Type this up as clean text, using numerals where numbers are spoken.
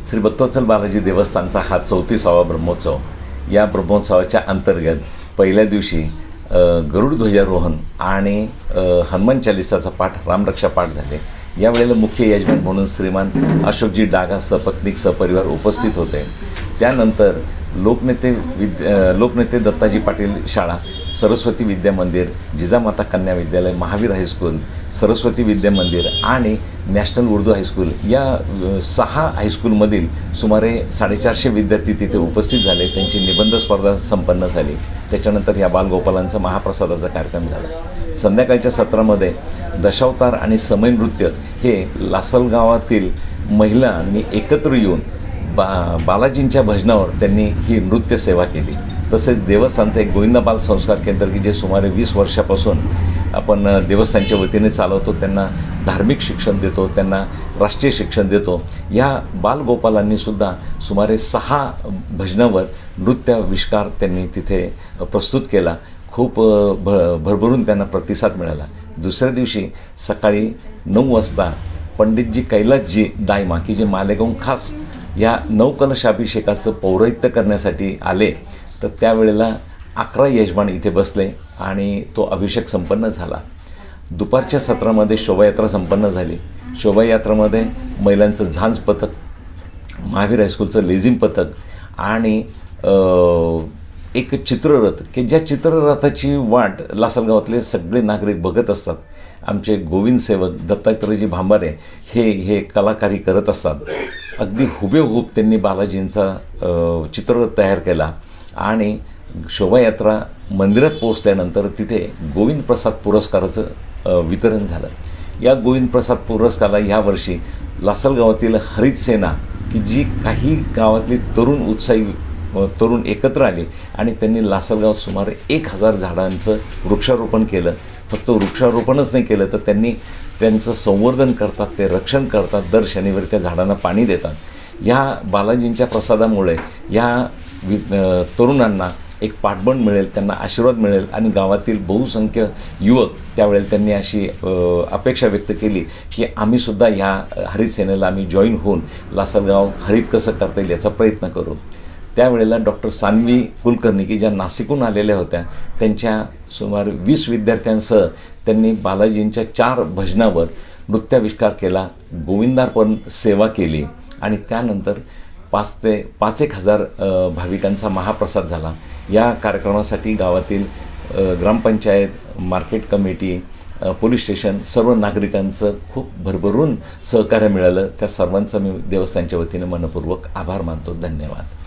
श्री भक्तवत्सल बालाजी देवस्थानचा हा 34वा ब्रह्मोत्सव। या ब्रह्मोत्सवाच्या अंतर्गत पहिल्या दिवशी गरुड ध्वजारोहण आणि हनुमान चालिसाचा पाठ, रामरक्षा पाठ झाले। यावेळेला मुख्य यजमान म्हणून श्रीमान अशोकजी डागा सपत्नीक सपरिवार उपस्थित होते। त्यानंतर लोकनेते दत्ताजी पाटील शाळा, सरस्वती विद्या मंदिर, जिजामाता कन्या विद्यालय, महावीर हायस्कूल, सरस्वती विद्या मंदिर आणि नॅशनल उर्दू हायस्कूल या 6 हायस्कूलमधील सुमारे 450 विद्यार्थी तिथे उपस्थित झाले। त्यांची निबंध स्पर्धा संपन्न झाली। त्याच्यानंतर या बालगोपालांचा महाप्रसादाचा कार्यक्रम झाला। संध्याकाळच्या सत्रामध्ये दशावतार आणि समय नृत्य हे लासलगावातील महिलांनी एकत्र येऊन बालाजींच्या भजनावर त्यांनी ही नृत्य सेवा केली। तसेच देवस्थानचं एक गोविंदा बाल संस्कार केंद्र की जे सुमारे 20 वर्षापासून आपण देवस्थानच्या वतीने चालवतो, त्यांना धार्मिक शिक्षण देतो, त्यांना राष्ट्रीय शिक्षण देतो। या बालगोपालांनीसुद्धा सुमारे 6 भजनावर नृत्याविष्कार त्यांनी तिथे प्रस्तुत केला। खूप भरभरून त्यांना प्रतिसाद मिळाला। दुसऱ्या दिवशी सकाळी 9 वाजता पंडितजी कैलासजी दायमा की जे मालेगाव खास या नवकलशाभिषेकाचं पौरोहित्य करण्यासाठी आले, तर त्यावेळेला 11 यजमान इथे बसले आणि तो अभिषेक संपन्न झाला। दुपारच्या सत्रामध्ये शोभायात्रा संपन्न झाली। शोभायात्रामध्ये महिलांचं झांज पथक, महावीर हायस्कूलचं लेझिम पथक आणि एक चित्ररथ की ज्या चित्ररथाची वाट लासलगावातले सगळे नागरिक बघत असतात। आमचे गोविंद सेवक दत्तात्रयजी भांबारे हे कलाकारी करत असतात। अगदी हुबेहूब त्यांनी बालाजींचा चित्ररथ तयार केला आणि शोभायात्रा मंदिरात पोहोचल्यानंतर तिथे गोविंद प्रसाद पुरस्काराचं वितरण झालं। या गोविंद प्रसाद पुरस्काराला यावर्षी लासलगावातील हरित सेना की जी काही गावातली तरुण एकत्र आले आणि त्यांनी लासलगावात सुमारे 1000 झाडांचं वृक्षारोपण केलं। फक्त वृक्षारोपणच नाही केलं, तर त्यांनी त्यांचं संवर्धन करतात, ते रक्षण करतात, दर शनिवारी त्या झाडांना पाणी देतात। या बालाजींच्या प्रसादामुळे या तरुणांना एक पाठबळ मिळेल, त्यांना आशीर्वाद मिळेल आणि गावातील बहुसंख्य युवक त्यावेळेला त्यांनी अशी अपेक्षा व्यक्त केली की आम्हीसुद्धा ह्या हरित सेनेला आम्ही जॉईन होऊन लासलगाव हरित कसं करता येईल याचा प्रयत्न करू। त्यावेळेला डॉक्टर सान्वी कुलकर्णी की ज्या नाशिकहून आलेल्या होत्या, त्यांच्या सुमारे 20 विद्यार्थ्यांसह त्यांनी बालाजींच्या 4 भजनावर नृत्याविष्कार केला, गोविंदार्पण सेवा केली आणि त्यानंतर 5,000 ते 1,000 भाविकांचा महाप्रसाद झाला। या कार्यक्रमासाठी गावातील ग्रामपंचायत, मार्केट कमिटी, पोलीस स्टेशन सर्व नागरिकांचं खूप भरभरून सहकार्य मिळालं। त्या सर्वांचं मी देवस्थानच्या वतीने मनपूर्वक आभार मानतो। धन्यवाद।